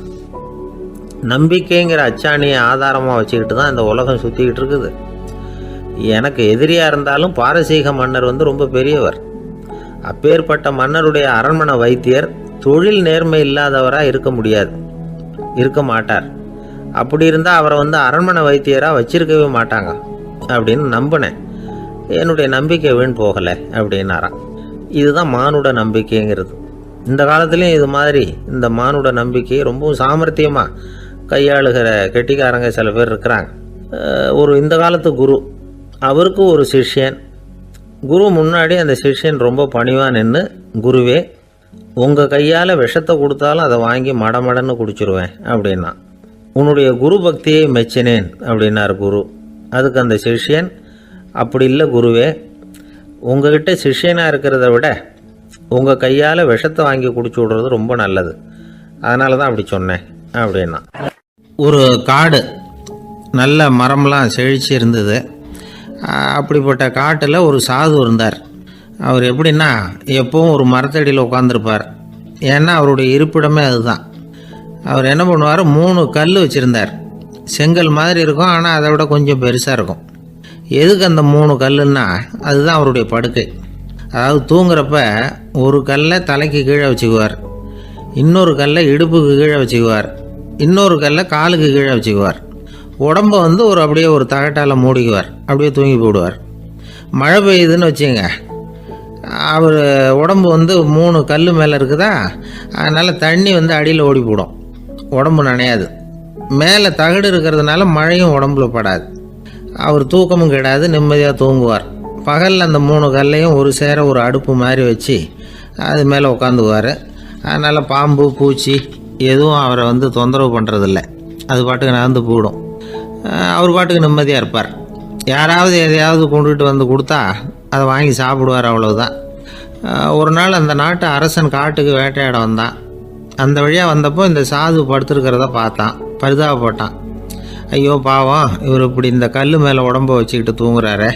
நம்பிக்கைங்கிற அச்சாணியை ஆதாரமாக வச்சுக்கிட்டு தான் இந்த உலகம் சுற்றிக்கிட்டு இருக்குது. எனக்கு எதிரியாக இருந்தாலும் பாரசீக மன்னர் ரொம்ப ரொம்ப பெரியவர். அப்பேற்பட்ட மன்னருடைய அரண்மனை வைத்தியர் தொழில் நேர்மை இல்லாதவராக இருக்க மாட்டார். அப்படி இருந்தால் அவரை அரண்மனை வைத்தியராக வச்சிருக்கவே மாட்டாங்க அப்படின்னு நம்பினேன். என்னுடைய நம்பிக்கை வீண் போகலை அப்படின்னாராம். இதுதான் மானுட நம்பிக்கைங்கிறது. இந்த காலத்துலேயும் இது மாதிரி இந்த மானுட நம்பிக்கையை ரொம்பவும் சாமர்த்தியமாக கையாளுகிற கெட்டிக்காரங்க சில பேர் இருக்கிறாங்க. இந்த காலத்து குரு, அவருக்கு ஒரு சிஷ்யன். குரு முன்னாடி அந்த சிஷ்யன் ரொம்ப பணிவாக நின்று, குருவே, உங்கள் கையால் விஷத்தை கொடுத்தாலும் அதை வாங்கி மடமடன்னு குடிச்சிருவேன் அப்படின்னா. உன்னுடைய குரு பக்தியை மெச்சினேன் அப்படின்னார் குரு. அதுக்கு அந்த சிஷ்யன், அப்படி இல்லை குருவே, உங்ககிட்ட சிஷ்யனாக இருக்கிறத விட உங்கள் கையால் விஷத்தை வாங்கி குடிச்சு விடுறது ரொம்ப நல்லது, அதனால தான் அப்படி சொன்னேன் அப்படின்னா. ஒரு காடு, நல்ல மரம்லாம் செழிச்சு இருந்தது. அப்படிப்பட்ட காட்டில் ஒரு சாது இருந்தார். அவர் எப்படின்னா எப்பவும் ஒரு மரத்தடியில் உட்காந்துருப்பார். ஏன்னா அவருடைய இருப்பிடமே அதுதான். அவர் என்ன பண்ணுவார், 3 கல் வச்சுருந்தார். செங்கல் மாதிரி இருக்கும், ஆனால் அதை விட கொஞ்சம் பெருசாக இருக்கும். எதுக்கு அந்த 3 கல்லுன்னா அதுதான் அவருடைய படுக்கை. அதாவது தூங்குறப்ப ஒரு கல்லை தலைக்கு கீழே வச்சுக்குவார், இன்னொரு கல்லை இடுப்புக்கு கீழே வச்சுக்குவார், இன்னொரு கல்லை காலுக்கு கீழே வச்சுக்குவார். உடம்பை அப்படியே ஒரு தகட்டால் மூடிக்குவார், அப்படியே தூங்கி போடுவார். மழை பெய்யுதுன்னு வச்சுங்க, அவர் உடம்பு 3 கல் மேலே இருக்குதா, அதனால் தண்ணி அடியில் ஓடி போடும், உடம்பு நனையாது. மேலே தகடு இருக்கிறதுனால மழையும் உடம்புல படாது. அவர் தூக்கமும் கிடாது, நிம்மதியாக தூங்குவார். பகலில் அந்த 3 கல்லையும் ஒரு சேர ஒரு அடுப்பு மாதிரி வச்சு அது மேலே உட்காந்துக்குவார். அதனால் பாம்பு பூச்சி எதுவும் அவரை தொந்தரவு பண்ணுறதில்ல, அது பாட்டுக்கு நடந்து போயிடும். அவர் பாட்டுக்கு நிம்மதியாக இருப்பார். யாராவது எதையாவது கொண்டுகிட்டு கொடுத்தா அதை வாங்கி சாப்பிடுவார், அவ்வளவுதான். ஒரு நாள் அந்த நாட்டு அரசன் காட்டுக்கு வேட்டையாட வந்தான். அந்த வழியாக வந்தப்போ இந்த சாது படுத்துருக்கிறத பார்த்தான், பரிதாபப்பட்டான். ஐயோ பாவம், இவர் இப்படி இந்த கல் மேலே உடம்பை வச்சுக்கிட்டு தூங்குறாரு,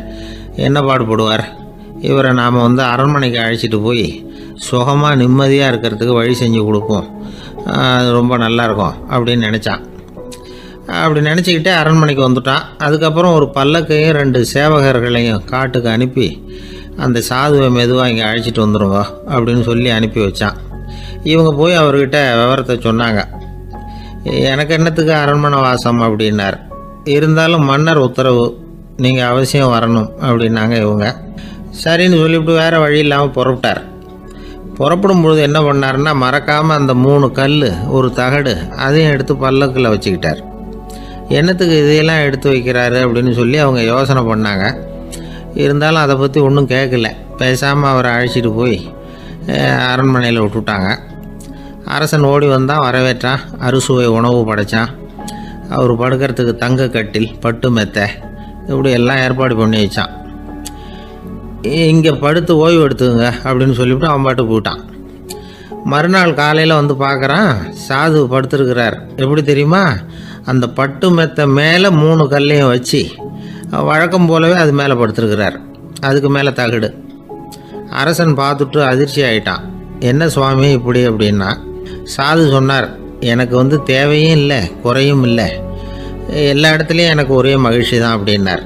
என்ன பாடுபடுவார், இவரை நாம் அரண்மனைக்கு அழைச்சிட்டு போய் சுகமாக நிம்மதியாக இருக்கிறதுக்கு வழி செஞ்சு கொடுப்போம், அது ரொம்ப நல்லாயிருக்கும் அப்படின்னு நினச்சான். அப்படி நினச்சிக்கிட்டே அரண்மனைக்கு வந்துட்டான். அதுக்கப்புறம் ஒரு பல்லக்கையும் 2 சேவகர்களையும் காட்டுக்கு அனுப்பி அந்த சாதுவை மெதுவாக இங்கே அழைச்சிட்டு வந்துடுங்க அப்படின்னு சொல்லி அனுப்பி வச்சான். இவங்க போய் அவர்கிட்ட விவரத்தை சொன்னாங்க. எனக்கு என்னத்துக்கு அரண்மனை வாசம் அப்படின்னார். இருந்தாலும் மன்னர் உத்தரவு, நீங்கள் அவசியம் வரணும் அப்படின்னாங்க இவங்க. சரின்னு சொல்லிவிட்டு வேறு வழி இல்லாமல் புறப்பட்டார். புறப்படும் பொழுது என்ன பண்ணாருன்னா, மறக்காமல் அந்த 3 கல் ஒரு தகடு அதையும் எடுத்து பல்லக்கில் வச்சுக்கிட்டார். என்னத்துக்கு இதையெல்லாம் எடுத்து வைக்கிறாரு அப்படின்னு சொல்லி அவங்க யோசனை பண்ணாங்க. இருந்தாலும் அதை பற்றி ஒன்றும் கேட்கல. பேசாமல் அவரை அழைச்சிட்டு போய் அரண்மனையில் விட்டுட்டாங்க. அரசன் ஓடி வந்தான், வரவேற்றான், அறுசுவை உணவு படைத்தான். அவர் படுக்கிறதுக்கு தங்க கட்டில், பட்டு மெத்தை, இப்படி எல்லாம் ஏற்பாடு பண்ணி வச்சான். இங்கே படுத்து ஓய்வு எடுத்துங்க அப்படின்னு சொல்லிவிட்டு அவன் பாட்டு போயிட்டான். மறுநாள் காலையில் பார்க்குறான், சாது படுத்துருக்கிறார். எப்படி தெரியுமா, அந்த பட்டு மெத்தை மேலே 3 கல்லையும் வச்சு வழக்கம் போலவே அது மேலே படுத்துருக்கிறார். அதுக்கு மேலே தகடு. அரசன் பார்த்துட்டு அதிர்ச்சி ஆகிட்டான். என்ன சுவாமி இப்படி அப்படின்னா, சாது சொன்னார், எனக்கு தேவையும் இல்லை குறையும் இல்லை, எல்லா இடத்துலையும் எனக்கு ஒரே மகிழ்ச்சி தான் அப்படின்னார்.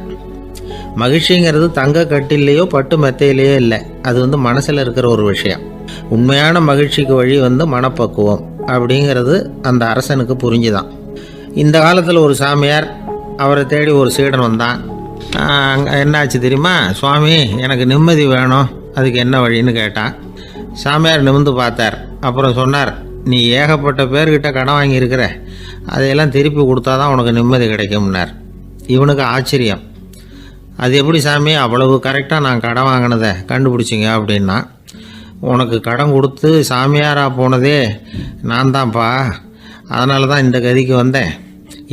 மகிழ்ச்சிங்கிறது தங்க கட்டிலேயோ பட்டு மெத்தையிலேயோ இல்லை, அது மனசில் இருக்கிற ஒரு விஷயம். உண்மையான மகிழ்ச்சிக்கு வழி மனப்பக்குவம் அப்படிங்கிறது அந்த அரசனுக்கு புரிஞ்சுதான். இந்த காலத்தில் ஒரு சாமியார், அவரை தேடி ஒரு சீடன் வந்தான். என்னாச்சு தெரியுமா, சுவாமி எனக்கு நிம்மதி வேணும், அதுக்கு என்ன வழின்னு கேட்டான். சாமியார் நிமிர்ந்து பார்த்தார். அப்புறம் சொன்னார், நீ ஏகப்பட்ட பேர்கிட்ட கடன் வாங்கியிருக்கிற, அதையெல்லாம் திருப்பி கொடுத்தா தான் உனக்கு நிம்மதி கிடைக்கும்னார். இவனுக்கு ஆச்சரியம். அது எப்படி சாமி, அவ்வளவு கரெக்டாக நான் கடன் வாங்கினதை கண்டுபிடிச்சிங்க அப்படின்னா. உனக்கு கடன் கொடுத்து சாமியாராக போனதே நான் தான்ப்பா, அதனால தான் இந்த கதிக்கு வந்தேன்.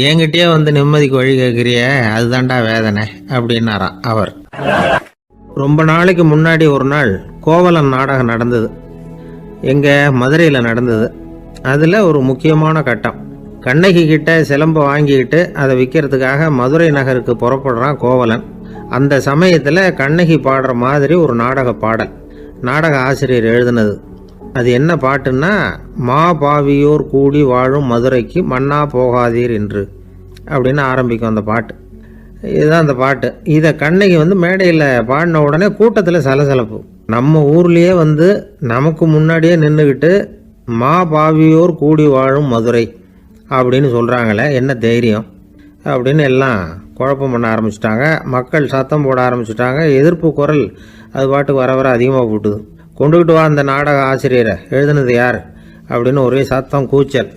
என்கிட்டயே நிம்மதிக்கு வழி கேட்குறிய, அதுதான்டா வேதனை அப்படின்னாராம் அவர். ரொம்ப நாளைக்கு முன்னாடி ஒரு நாள் கோவலன் நாடகம் நடந்தது. எங்கள் மதுரையில் நடந்தது. அதில் ஒரு முக்கியமான கட்டம், கண்ணகி கிட்ட சிலம்பை வாங்கிக்கிட்டு அதை விற்கிறதுக்காக மதுரை நகருக்கு புறப்படுறான் கோவலன். அந்த சமயத்தில் கண்ணகி பாடுற மாதிரி ஒரு நாடக பாடல், நாடக ஆசிரியர் எழுதினது. அது என்ன பாட்டுன்னா, மா பாவியோர் கூடி வாழும் மதுரைக்கு மன்னா போகாதீர் என்று அப்படின்னு ஆரம்பிக்கும் அந்த பாட்டு. இதுதான் அந்த பாட்டு. இதை கண்ணகி மேடையில் பாடின உடனே கூட்டத்தில் சலசலப்பு. நம்ம ஊர்லேயே நமக்கு முன்னாடியே நின்றுக்கிட்டு மா பாவியோர் கூடி வாழும் மதுரை அப்படின்னு சொல்கிறாங்களே, என்ன தைரியம் அப்படின்னு எல்லாம் குழப்பம் பண்ண ஆரம்பிச்சிட்டாங்க. மக்கள் சத்தம் போட ஆரம்பிச்சிட்டாங்க. எதிர்ப்பு குரல் அது பாட்டுக்கு வர வர அதிகமாக போட்டுது. கொண்டுக்கிட்டு வா அந்த நாடக ஆசிரியரை, எழுதுனது யார் அப்படின்னு ஒரே சத்தம், கூச்சல்.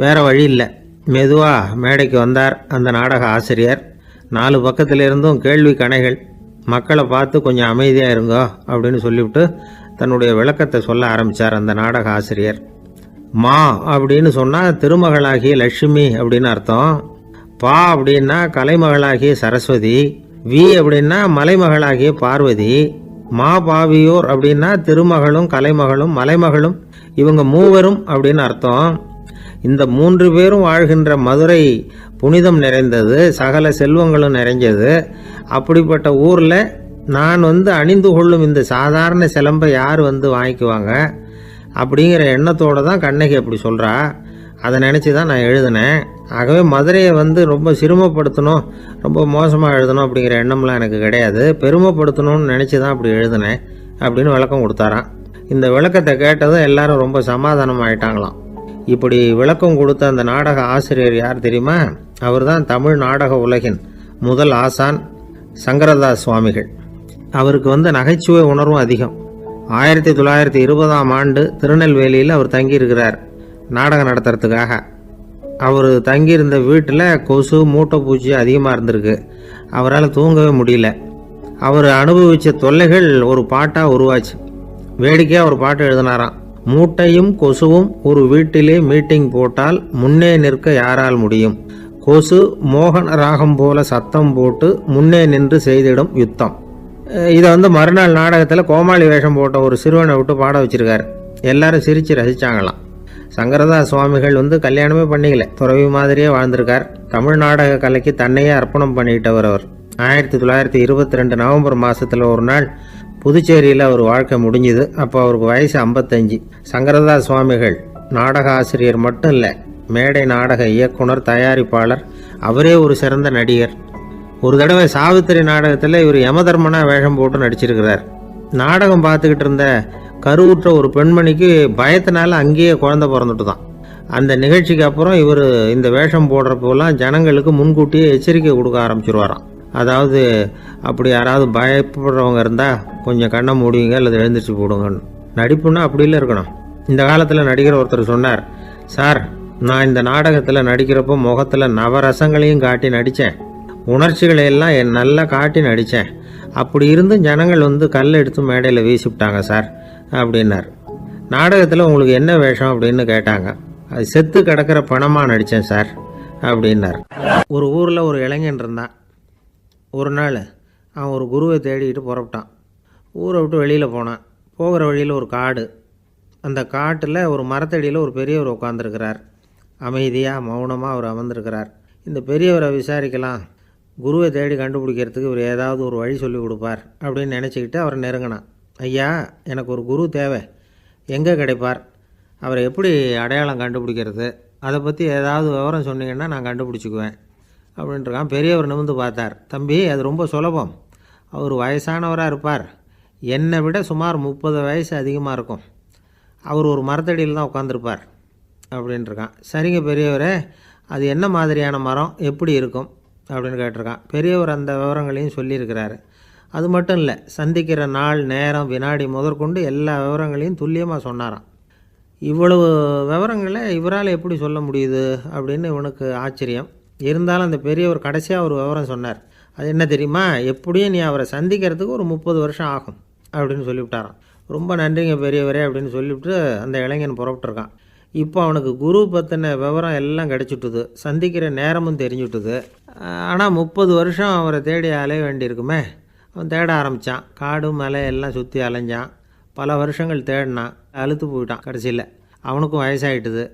வேறு வழி இல்லை. மெதுவாக மேடைக்கு வந்தார் அந்த நாடக ஆசிரியர். 4 பக்கத்திலிருந்தும் கேள்வி கணைகள். மக்களை பார்த்து கொஞ்சம் அமைதியாக இருங்கோ அப்படின்னு சொல்லிவிட்டு தன்னுடைய விளக்கத்தை சொல்ல ஆரம்பித்தார் அந்த நாடக ஆசிரியர். மா அப்படின்னு சொன்னால் திருமகளாகிய லட்சுமி அப்படின்னு அர்த்தம். பா அப்படின்னா கலைமகளாகிய சரஸ்வதி. வி அப்படின்னா மலைமகளாகிய பார்வதி. மா பாவியோர் அப்படின்னா திருமகளும் கலைமகளும் மலைமகளும், இவங்க மூவரும் அப்படின்னு அர்த்தம். இந்த 3 பேரும் வாழ்கின்ற மதுரை புனிதம் நிறைந்தது, சகல செல்வங்களும் நிறைஞ்சது. அப்படிப்பட்ட ஊரில் நான் அணிந்து கொள்ளும் இந்த சாதாரண சிலம்பை யார் வாங்கிக்குவாங்க அப்படிங்கிற எண்ணத்தோடு தான் கண்ணகி அப்படி சொல்கிறா. அதை நினச்சி தான் நான் எழுதினேன். ஆகவே மதுரையை ரொம்ப சிரமப்படுத்தணும், ரொம்ப மோசமாக எழுதணும் அப்படிங்கிற எண்ணம்லாம் எனக்கு கிடையாது. பெருமைப்படுத்தணும்னு நினச்சி தான் அப்படி எழுதினேன் அப்படின்னு விளக்கம் கொடுத்தாராம். இந்த விளக்கத்தை கேட்டதும் எல்லாரும் ரொம்ப சமாதானம் ஆயிட்டாங்களாம். இப்படி விளக்கம் கொடுத்த அந்த நாடக ஆசிரியர் யார் தெரியுமா? அவர் தான் தமிழ் நாடக உலகின் முதல் ஆசான் சங்கரதாஸ் சுவாமிகள். அவருக்கு நகைச்சுவை உணர்வும் அதிகம். 1920ஆம் ஆண்டு திருநெல்வேலியில் அவர் தங்கியிருக்கிறார் நாடகம் நடத்துறதுக்காக. அவர் தங்கியிருந்த வீட்டில் கொசு மூட்டை பூச்சி அதிகமாக இருந்திருக்கு. அவரால் தூங்கவே முடியல. அவர் அனுபவித்த தொல்லைகள் ஒரு பாட்டாக உருவாச்சு. வேடிக்கையாக ஒரு பாட்டு எழுதினாராம். மூட்டையும் கொசுவும் ஒரு வீட்டிலே மீட்டிங் போட்டால் முன்னே நிற்க யாரால் முடியும்? கொசு மோகன ராகம் போல சத்தம் போட்டு முன்னே நின்று செய்திடும் யுத்தம். இதை மறுநாள் நாடகத்தில் கோமாளி வேஷம் போட்ட ஒரு சிறுவனை விட்டு பாட வச்சிருக்காரு. எல்லாரும் சிரித்து ரசித்தாங்களாம். சங்கரதாஸ் சுவாமிகள் கல்யாணமே பண்ணிக்கல, துறவி மாதிரியே வாழ்ந்திருக்கார். தமிழ் நாடக கலைக்கு தன்னையே அர்ப்பணம் பண்ணிட்டவர் அவர். 1922 நவம்பர் மாதத்தில் ஒரு நாள் புதுச்சேரியில் அவர் வாழ்க்கை முடிஞ்சுது. அப்போ அவருக்கு வயசு 55. சங்கரதாஸ் சுவாமிகள் நாடக ஆசிரியர் மட்டும் இல்லை, மேடை நாடக இயக்குனர், தயாரிப்பாளர். அவரே ஒரு சிறந்த நடிகர். ஒரு தடவை சாவித்திரி நாடகத்தில் இவர் யமதர்மனா வேஷம் போட்டு நடிச்சிருக்கிறார். நாடகம் பார்த்துக்கிட்டு இருந்த கருவுற்ற ஒரு பெண்மணிக்கு பயத்தினால அங்கேயே குழந்தை பிறந்துட்டு தான். அந்த நிகழ்ச்சிக்கு அப்புறம் இவர் இந்த வேஷம் போடுறப்போலாம் ஜனங்களுக்கு முன்கூட்டியே எச்சரிக்கை கொடுக்க ஆரம்பிச்சிருவாராம். அதாவது அப்படி யாராவது பயப்படுறவங்க இருந்தால் கொஞ்சம் கண்ணை மூடிங்க அல்லது எழுந்திரிச்சு போடுங்கன்னு. நடிப்புன்னா அப்படிலாம் இருக்கணும். இந்த காலத்தில் நடிகர் ஒருத்தர் சொன்னார், சார் நான் இந்த நாடகத்தில் நடிக்கிறப்போ முகத்தில் நவரசங்களையும் காட்டி நடித்தேன், உணர்ச்சிகளை எல்லாம் நல்லா காட்டி நடித்தேன். அப்படி இருந்தும் ஜனங்கள் கல்லை எடுத்து மேடையில் வீசிவிட்டாங்க சார் அப்படின்னார். நாடகத்தில் உங்களுக்கு என்ன வேஷம் அப்படின்னு கேட்டாங்க. அது செத்து கிடக்கிற பணமாக நடித்தேன் சார் அப்படின்னார். ஒரு ஊரில் ஒரு இளைஞன் இருந்தான். ஒரு நாள் அவன் ஒரு குருவை தேடிக்கிட்டு புறப்பட்டான். ஊரை விட்டு வெளியில் போனான். போகிற வழியில் ஒரு காடு. அந்த காட்டில் ஒரு மரத்தடியில் ஒரு பெரியவர் உட்காந்துருக்கிறார். அமைதியாக மௌனமாக அவர் அமர்ந்திருக்கிறார். இந்த பெரியவரை விசாரிக்கலாம், குருவை தேடி கண்டுபிடிக்கிறதுக்கு இவர் ஏதாவது ஒரு வழி சொல்லி கொடுப்பார் அப்படின்னு நினச்சிக்கிட்டு அவரை நெருங்கினான். ஐயா, எனக்கு ஒரு குரு தேவை, எங்கே கிடைப்பார்? அவரை எப்படி அடையாளம் கண்டுபிடிக்கிறது? அதை பற்றி ஏதாவது விவரம் சொன்னீங்கன்னா நான் கண்டுபிடிச்சிக்குவேன் அப்படின்ட்டுருக்கான். பெரியவர் நிமிர்ந்து பார்த்தார். தம்பி, அது ரொம்ப சுலபம். அவர் வயசானவராக இருப்பார், என்னை விட சுமார் 30 வயசு அதிகமாக இருக்கும். அவர் ஒரு மரத்தடியில் தான் உட்காந்துருப்பார் அப்படின்ட்டுருக்கான். சரிங்க பெரியவரே, அது என்ன மாதிரியான மரம், எப்படி இருக்கும் அப்படின்னு கேட்டிருக்கான். பெரியவர் அந்த விவரங்களையும் சொல்லியிருக்கிறாரு. அது மட்டும் இல்லை, சந்திக்கிற நாள், நேரம், வினாடி முதற்கொண்டு எல்லா விவரங்களையும் துல்லியமாக சொன்னாராம். இவ்வளவு விவரங்களை இவரால் எப்படி சொல்ல முடியுது அப்படின்னு இவனுக்கு ஆச்சரியம். இருந்தாலும் அந்த பெரியவர் கடைசியாக ஒரு விவரம் சொன்னார். அது என்ன தெரியுமா? எப்படியும் நீ அவரை சந்திக்கிறதுக்கு ஒரு 30 வருஷம் ஆகும் அப்படின்னு சொல்லிவிட்டாராம். ரொம்ப நன்றிங்க பெரியவரே அப்படின்னு சொல்லிவிட்டு அந்த இளைஞன் புறப்பட்டுருக்கான். இப்போ அவனுக்கு குரு பற்றின விவரம் எல்லாம் கிடச்சிட்டுது, சந்திக்கிற நேரமும் தெரிஞ்சுட்டுது. ஆனால் 30 வருஷம் அவரை தேடி அலைய வேண்டியிருக்குமே. அவன் தேட ஆரம்பித்தான். காடு மலை எல்லாம் சுற்றி அலைஞ்சான். பல வருஷங்கள் தேடினான். அழுத்து போயிட்டான். கடைசியில் அவனுக்கும் வயசாகிட்டுது.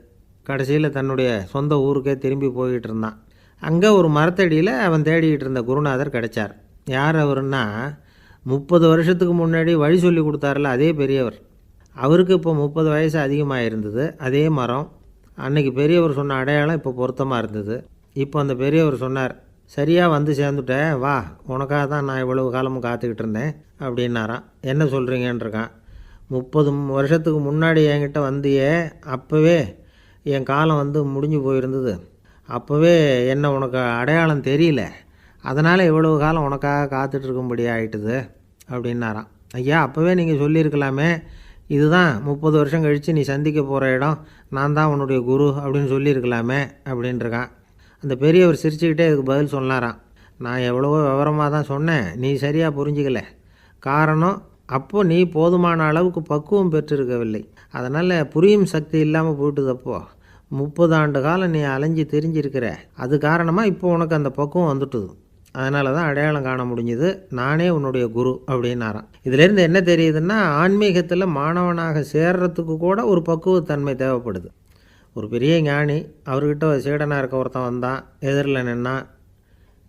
கடைசியில் தன்னுடைய சொந்த ஊருக்கே திரும்பி போய்கிட்டு இருந்தான். அங்கே ஒரு மரத்தடியில் அவன் தேடிக்கிட்டு இருந்த குருநாதர் கிடைச்சார். யார் அவருன்னா, 30 வருஷத்துக்கு முன்னாடி வழி சொல்லி கொடுத்தாரில்ல அதே பெரியவர். அவருக்கு இப்போ 30 வயசு அதிகமாக இருந்தது. அதே மரம் அன்னைக்கு பெரியவர் சொன்ன அடையாளம் இப்போ பொருத்தமாக இருந்தது. இப்போ அந்த பெரியவர் சொன்னார், சரியாக வந்து சேர்ந்துட்டேன், வா, உனக்காக தான் நான் இவ்வளவு காலமும் காத்துக்கிட்டு இருந்தேன் அப்படின்னாராம். என்ன சொல்கிறீங்கன்னு இருக்கான். 30 வருஷத்துக்கு முன்னாடி என்கிட்ட வந்தியே, அப்போவே என் காலம் வந்து முடிஞ்சு போயிருந்தது. அப்போவே என்ன உனக்கு அடையாளம் தெரியல, அதனால் இவ்வளவு காலம் உனக்காக காத்துட்ருக்கும்படி ஆயிட்டுது அப்படின்னாராம். ஐயா, அப்போவே நீங்கள் சொல்லியிருக்கலாமே, இதுதான் 30 வருஷம் கழித்து நீ சந்திக்க போகிற இடம், நான் தான் உன்னுடைய குரு அப்படின்னு சொல்லியிருக்கலாமே அப்படின்ட்டுருக்கான். அந்த பெரியவர் சிரிச்சுக்கிட்டே இதுக்கு பதில் சொன்னாராம், நான் எவ்வளவோ விவரமாக தான் சொன்னேன், நீ சரியாக புரிஞ்சிக்கல. காரணம், அப்போது நீ போதுமான அளவுக்கு பக்குவம் பெற்றிருக்கவில்லை, அதனால் புரியும் சக்தி இல்லாமல் போயிட்டுதப்போ 30 ஆண்டு காலம் நீ அலைஞ்சி தெரிஞ்சிருக்கிற, அது காரணமாக இப்போ உனக்கு அந்த பக்குவம் வந்துட்டுது, அதனால தான் அடையாளம் காண முடிஞ்சுது, நானே உன்னுடைய குரு அப்படின்னாராம். இதிலேருந்து என்ன தெரியுதுன்னா, ஆன்மீகத்தில் மாணவனாக சேர்றதுக்கு கூட ஒரு பக்குவத்தன்மை தேவைப்படுது. ஒரு பெரிய ஞானி, அவர்கிட்ட சீடனாக இருக்க ஒருத்தன் வந்தான், எதிரில் நின்னான்.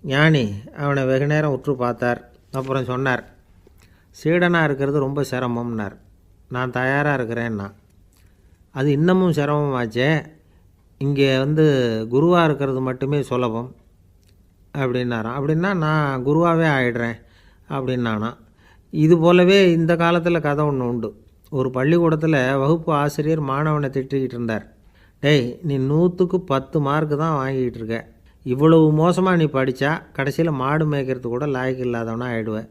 ஞானி அவனை வெகு நேரம் உற்று பார்த்தார். அப்புறம் சொன்னார், சீடனாக இருக்கிறது ரொம்ப சிரமம்னார். நான் தயாராக இருக்கிறேன்னா. அது இன்னமும் சிரமமாச்சே, இங்கே வந்து குருவாக இருக்கிறது மட்டுமே சுலபம் அப்படின்னாராம். அப்படின்னா நான் குருவாகவே ஆயிடுறேன் அப்படின்னானா. இது போலவே இந்த காலத்தில் கதை ஒன்று உண்டு. ஒரு பள்ளிக்கூடத்தில் வகுப்பு ஆசிரியர் மாணவனை திட்டிக்கிட்டு இருந்தார். டேய், நீ 100க்கு 10 மார்க்கு தான் வாங்கிக்கிட்டு இருக்க, இவ்வளவு மோசமாக நீ படித்தா கடைசியில் மாடு மேய்க்கிறது கூட லாய்க்கு இல்லாதவனா ஆகிடுவேன்.